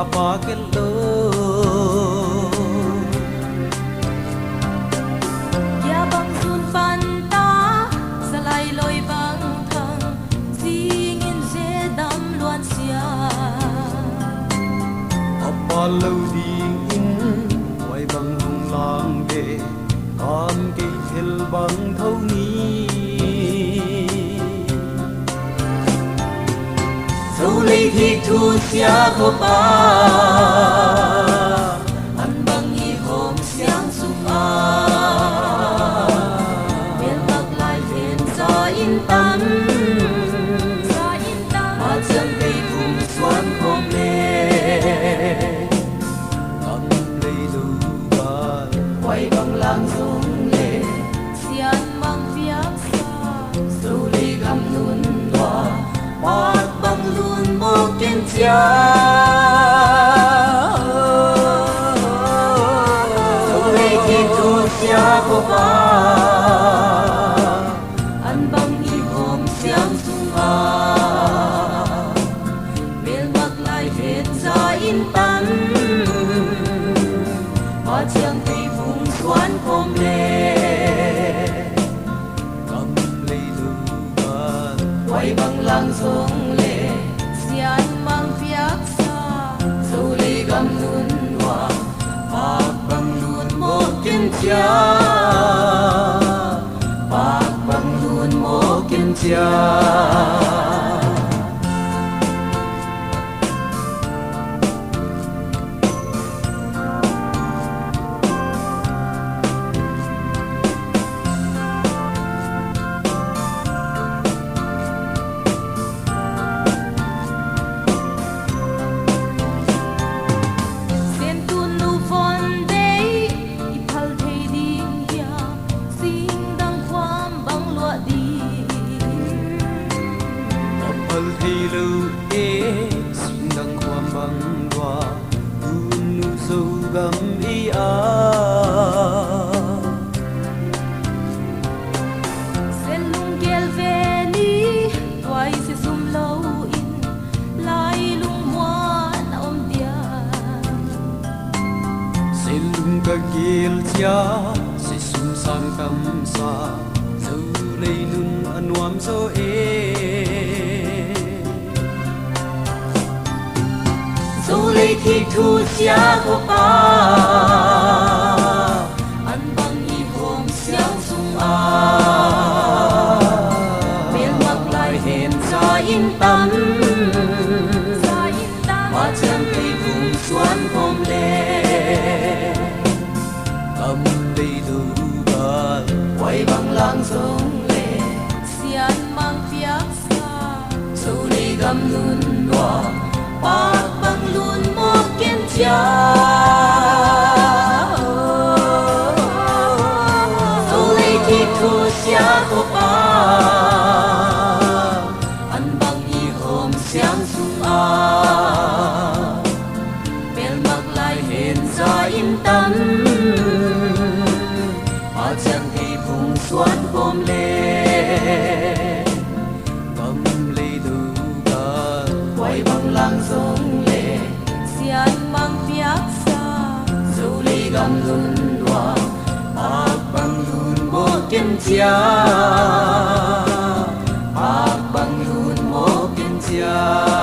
apakelo ya bang sun panta salai loi bang thang sing in je dam luan sia apalo ding in wai bang hung lang de kan ke thil bang thau ni dẫu lấy thì thu xia khô ba ăn bằng y hôm sáng sung a biển bắc lại thiên gió in tâm hoa chân cây vùng xuân hôm lê cầm lấy lưu ba quay bằng làng sông lê xian mang viếc xa dẫu lấy găm luôn loa bát bằng luôn một kiên chia dẫu lấy thì thu xia khô ba ăn bằng y hôm sáng sung a biển bắc lại việt gió in tâm hoa chiang tây vùng xuân hôm lê cầm lấy lưu ba quay bằng làng sông lê xian mang viếc xa dẫu lấy găm luôn hoa bạc bằng luôn một kiên chia bạc bằng luôn một kiên chia thì lưu ế xin đăngความบังว่าnu sâu gam ý a sen lung gel ve ni toy se sum lâu in lai lung moan om dia sẽ lung ka gil chia sẽ sum sang tam sa dẫu lấy nun anuam so dẫu lấy thì thu xia khô ba ăn bằng y hôm sáng sung a biển bắc lại hẹn gió in tâm hoa chân cây vùng xuân hôm lê cầm lấy lưu ba quay bằng làng sông lê xian mang viếc xa dẫu lấy găm luôn loa bạc bằng luôn một kiên chia dẫu lấy thì thu xia khô ba ăn bằng y hôm sáng sung a biển bắc lại hẹn gió in tâm hoa chẳng thì vùng xuân hôm lê cầm lấy lưu ba quay bằng làng sông lê xian mang viếc xa dẫu lấy găm luôn loa bạc bằng luôn một kiên chia bạc bằng luôn một kiên chia